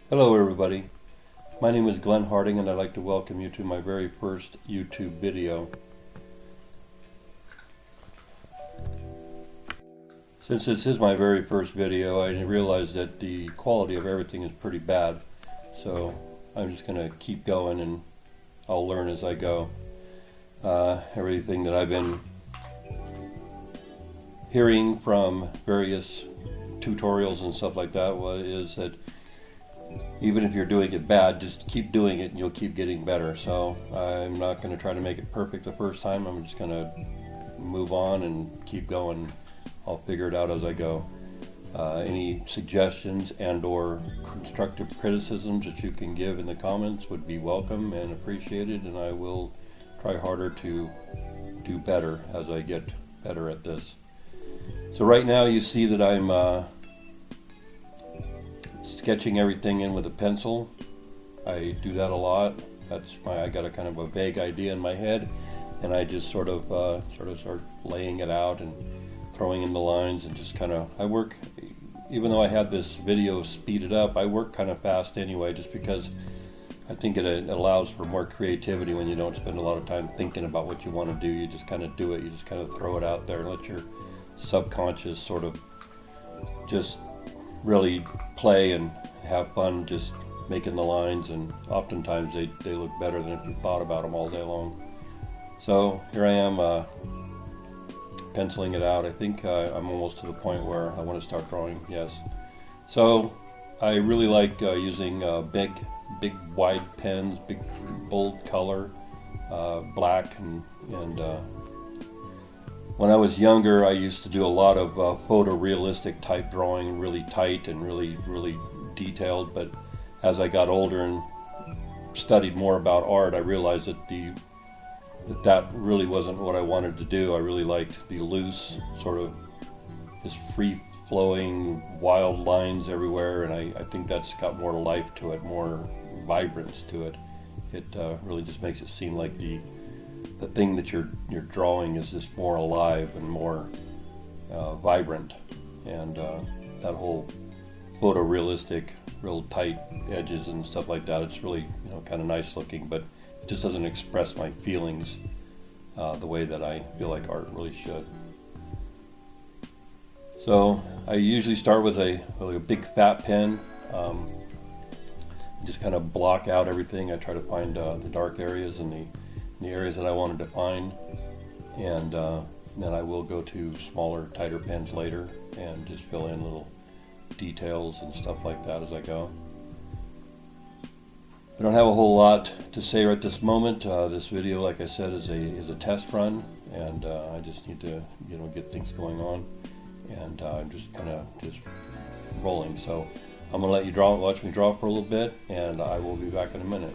Hello everybody, my name is Glenn Harding and I'd like to welcome you to my very first YouTube video. Since this is my very first video, I realize that the quality of everything is pretty bad, so I'm just going to keep going and I'll learn as I go. Everything that I've been hearing from various tutorials and stuff like that is that even if you're doing it bad, just keep doing it and you'll keep getting better. So I'm not going to try to make it perfect the first time. I'm just going to move on and keep going. I'll figure it out as I go. Any suggestions and or constructive criticisms that you can give in the comments would be welcome and appreciated, and I will try harder to do better as I get better at this. So right now you see that I'm sketching everything in with a pencil. I do that a lot. I got a kind of a vague idea in my head, and I just sort of start laying it out and throwing in the lines and just I work, even though I had this video speeded up, I work kind of fast anyway, just because I think it allows for more creativity when you don't spend a lot of time thinking about what you want to do. You just kind of do it. You just kind of throw it out there and let your subconscious sort of just really play and have fun just making the lines, and oftentimes they look better than if you thought about them all day long. So here I am penciling it out. I think I'm almost to the point where I want to start drawing, yes. So I really like using big wide pens, big bold color, black, and when I was younger, I used to do a lot of photorealistic type drawing, really tight and really detailed. But as I got older and studied more about art, I realized that that really wasn't what I wanted to do. I really liked the loose, sort of just free-flowing, wild lines everywhere, and I think that's got more life to it, more vibrance to it. It really just makes it seem like the thing that you're drawing is just more alive and more vibrant, and that whole photorealistic, real tight edges and stuff like that, it's really kind of nice looking, but it just doesn't express my feelings the way that I feel like art really should. So I usually start with a big fat pen, just kind of block out everything. I try to find the dark areas and the areas that I want to define, and then I will go to smaller, tighter pens later and just fill in little details and stuff like that as I go. I don't have a whole lot to say right this moment. This video, like I said, is a test run, and I just need to get things going on, and I'm just rolling. So I'm gonna let you watch me draw for a little bit, and I will be back in a minute.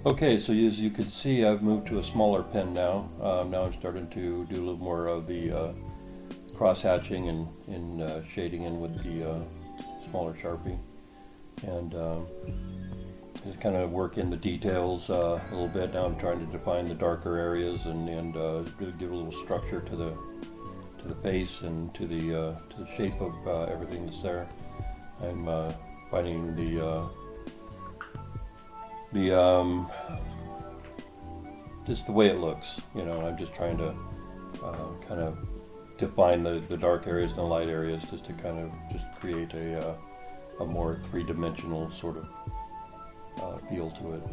Okay, so as you can see, I've moved to a smaller pen now. Now I'm starting to do a little more of the cross-hatching and shading in with the smaller Sharpie. And just kind of work in the details a little bit. Now I'm trying to define the darker areas and really give a little structure to the face and to the shape of everything that's there. I'm finding just the way it looks, you know. I'm just trying to kind of define the dark areas and the light areas, just to kind of just create a more three-dimensional sort of feel to it.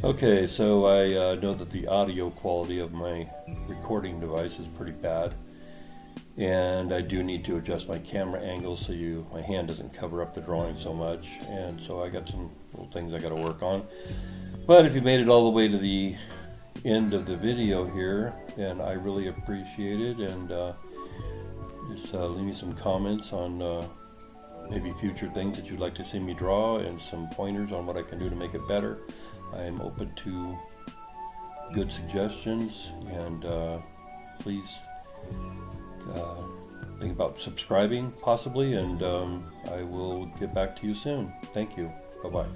Okay, so I know that the audio quality of my recording device is pretty bad, and I do need to adjust my camera angle so my hand doesn't cover up the drawing so much, and so I got some little things I got to work on. But if you made it all the way to the end of the video here, then I really appreciate it, and just leave me some comments on maybe future things that you'd like to see me draw, and some pointers on what I can do to make it better. I am open to good suggestions, and please think about subscribing possibly, and I will get back to you soon. Thank you. Bye-bye.